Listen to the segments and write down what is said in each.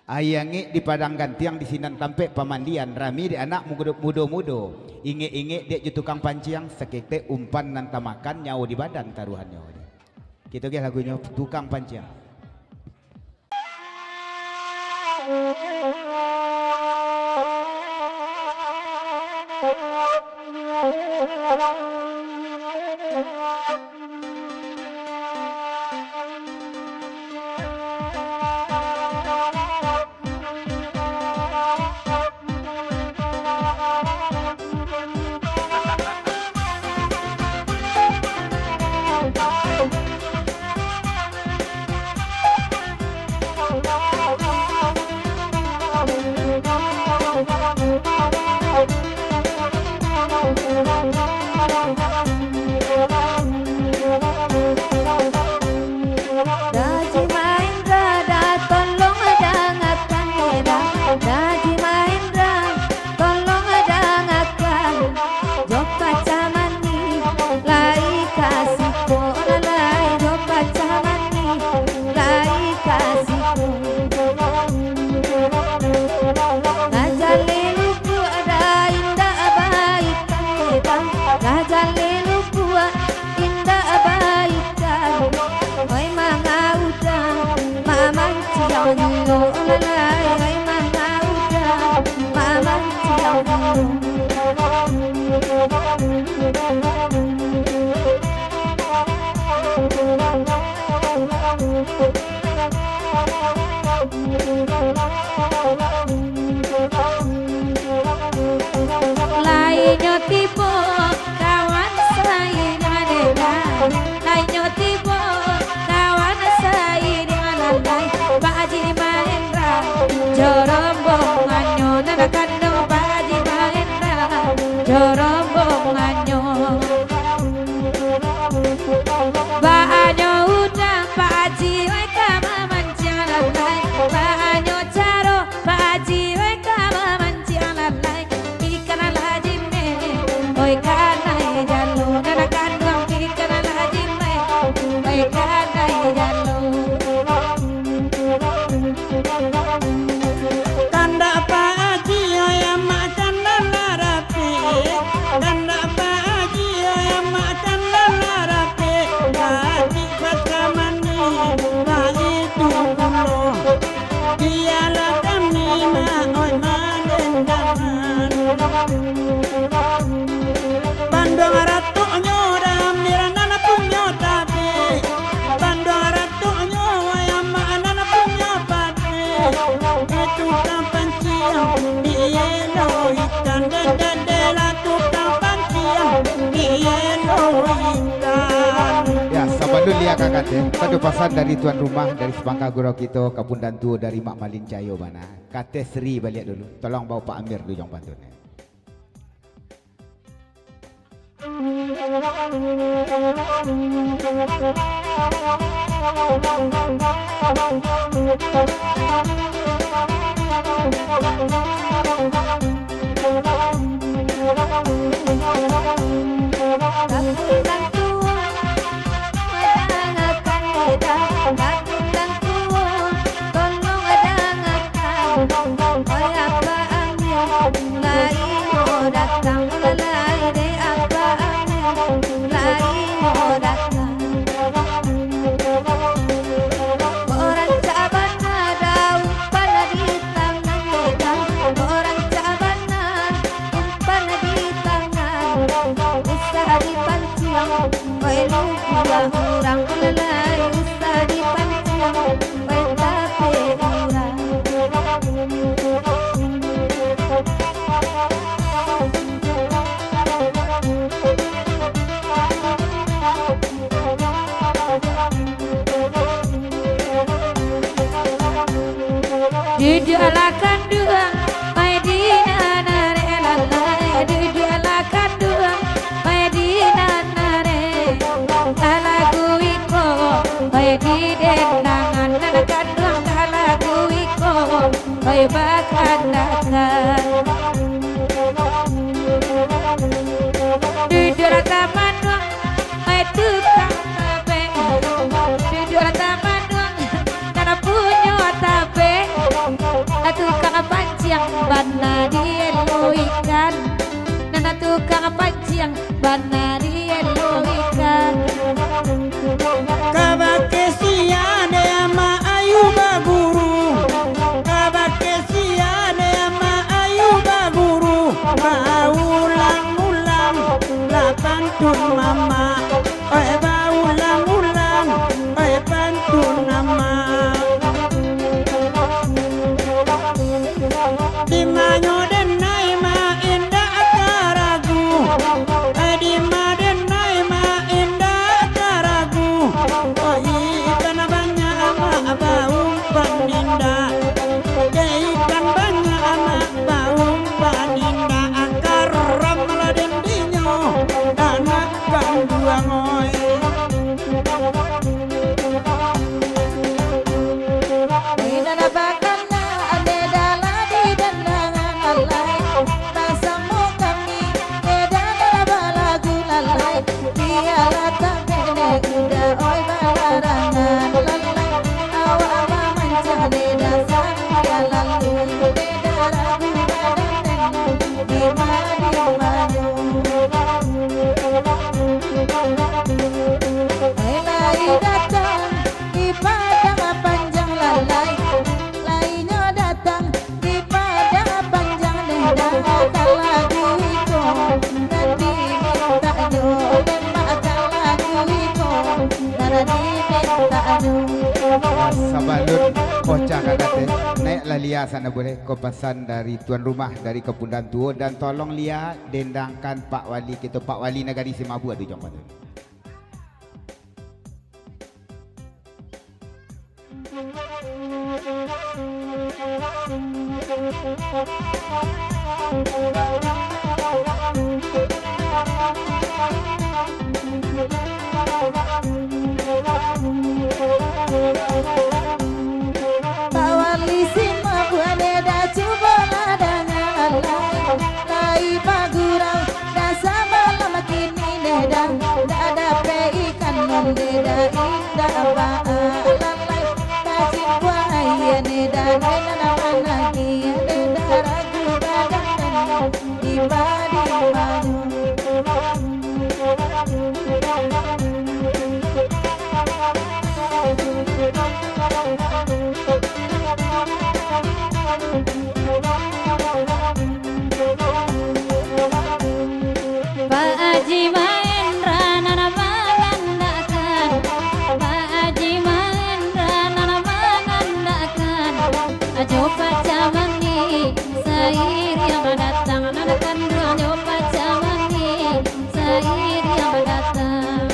Ayangi di padang gantiang di sinan tampe pamandian rami di anak mudo inge dia tukang panciang sekete umpan nan tamakan nyawa di badan taruhannya gitu ge lagunya tukang panciang. Satu pesan dari tuan rumah dari Sepangka Gurau kita Kapundantu dari Mak Malin Cayo mana kate Sri balik dulu tolong bawa Pak Amir dulu yang pantunnya. tukang pancing bana dielo ikan. Nana tukang pancing bana dielo ikan. Kabake siane ama ayu baguru, kabake siane ama ayu baguru, baulang-ulang la pantun mama, oi baulang-ulang, oi pantun mama. Di manyo denai ma indah karagu, di madenai ma indah karagu. Oh ikan banyak ama bau paninda, ikan banyak ama bau paninda. Akar ramla dendinyo, anak kandua ngoy. Nana bakana ade dala di dandangan lalai. Tasamu kami edana balagu lalai. Diala tabene udah oi balarangan lalai. Awa ama mencari dasar dia lalu. Beda ragu badan di madu. Lai datang di padang panjang lalai. Lainya datang di padang panjang dendang. Makan lagu itu nanti minta nyo. Makan lagu itu nanti minta nyo. Sabalun kocak kate naik lah Lia sana boleh kau pesan dari tuan rumah dari Kepundan Tua dan tolong Lia dendangkan Pak Wali kita Pak Wali Negari Simabu ada jom tu. Pak Wali Simabu ada coba ladangan lalai. Lai pagurau dasa malam kini nedang. Tak ada ikan mendeda indah lalai. Kacing buaya neda nena mana dia neda ragu badan di badi madu. Pak Haji Mahendra nana mangandakan. Pak Haji Mahendra nana mangandakan. Ajo pacamani sair yang datang. Nana kandung ajo pacamani sair yang datang.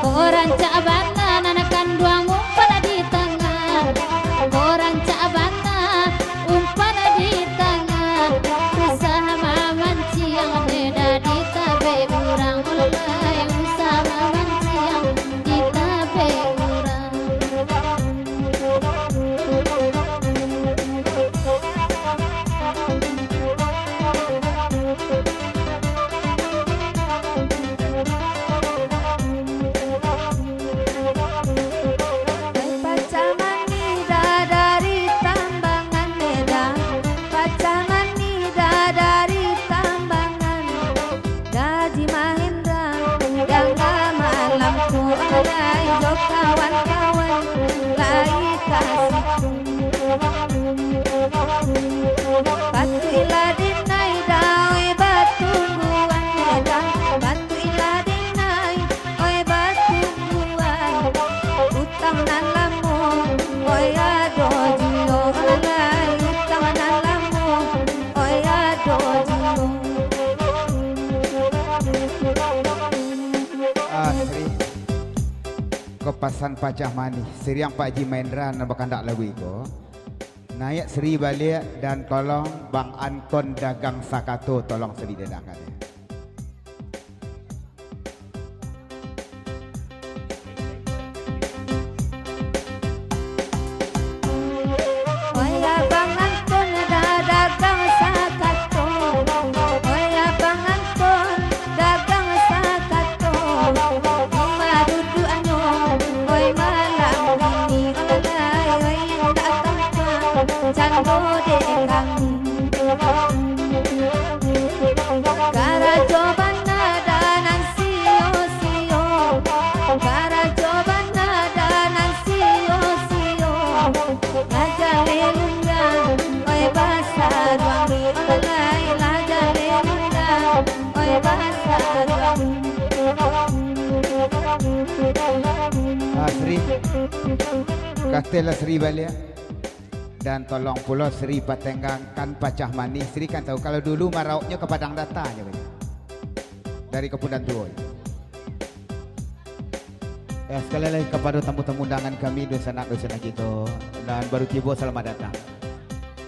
Orang cabana nana kandung umpan di tangan. Orang cabana umpan di tangan. Usaha mancing neda di tabe urang mulai. Usaha mancing di tabe urang. Pacamani dari tambangan neda. Pacamani dari tambangan. Gaji Mahendra gangga malam ku alai. Jo kawan-kawan lai kasihku. Batu iladinai dawe batu guan neda. Batu iladinai oi batu guan. Utang nan lamu oi ado jilo alai. Utang nan lamu oi ado jilo. Sri kepasan pacah manis Sri yang Pak Haji Mahendra nak kandak lagu itu naik Sri balik dan tolong Bang Anton dagang Sakato tolong Sri dendangkan ya. Oya Bang Anton dagang Sakato. Oya Bang Anton dagang Sakato. Ima dudu anyo oi malam ini alai. cando dek kami Karajo banadanan sio-sio Karajo banadanan sio-sio Lajalelundan oi basar wangi Olai lajalelundan oi basar wangi Sri Kastela Sri Balia dan tolong pulau Sri Patenggangkan Pacah Manis. Sri kan tahu kalau dulu marauknya ke Padang Data aja dari Kepundan Tua. Ya, sekali lagi kepada tamu-tamu undangan kami dosa kita dan baru tiba selamat datang.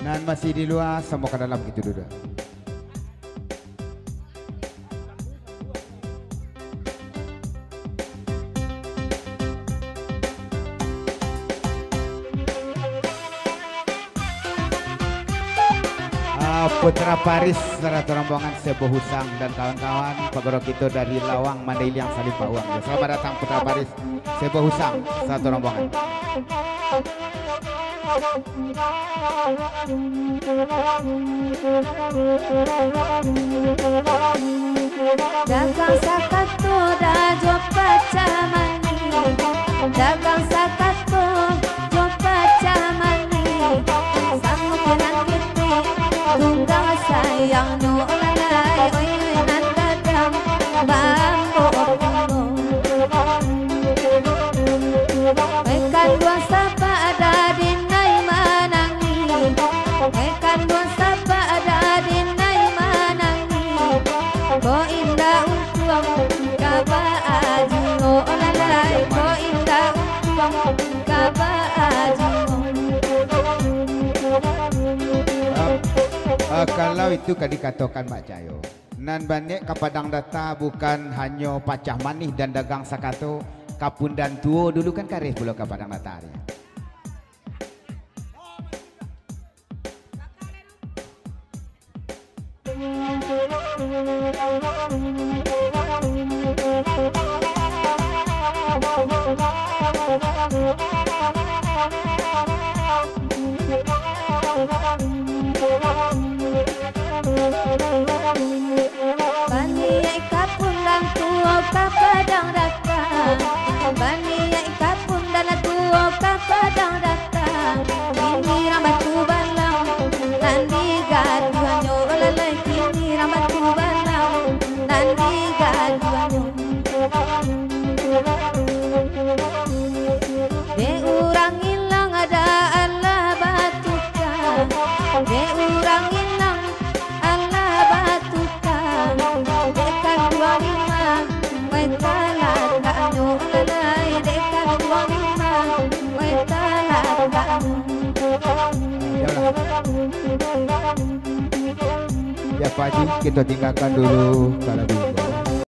Dan masih di luar semua ke dalam gitu dulu. Putra Paris serta rombongan Sebo Husang dan kawan-kawan pegorok itu dari Lawang Mandailing Salim Pauang. Selamat datang Putra Paris Sebo Husang satu rombongan. Dagang sakato da jopa camani Dagang sakato jopa camani Sangu kenang tunggang sayang no lalai oi nan dadam bambo okuno Ekan dua sapa ada di nai manangi Ekan dua sapa ada di nai manangi Ko indah utuang kaba aji no lalai Ko indah utuang kaba aji Kalau itu kan dikatakan Mak Cayo nan banyak ke Padang Data bukan hanya Pacah Manis dan dagang sakato Kapundan Tua dulu kan karis pulau ke Padang Data ya. Baniai Kapundan Tua ka Padang Data Baniai Kapundan Tua ka Padang Data Ini rambatu balang Nandi gaduanyo lalai Ini rambatu balang Nandi gaduanyo De urang hilang ada Allah batuka De urang hilang Allah batuka Dekat dua lima Waitalah takno lalai Dekat dua lima Waitalah takno Ya Pak Haji kita tinggalkan dulu kalau dulu.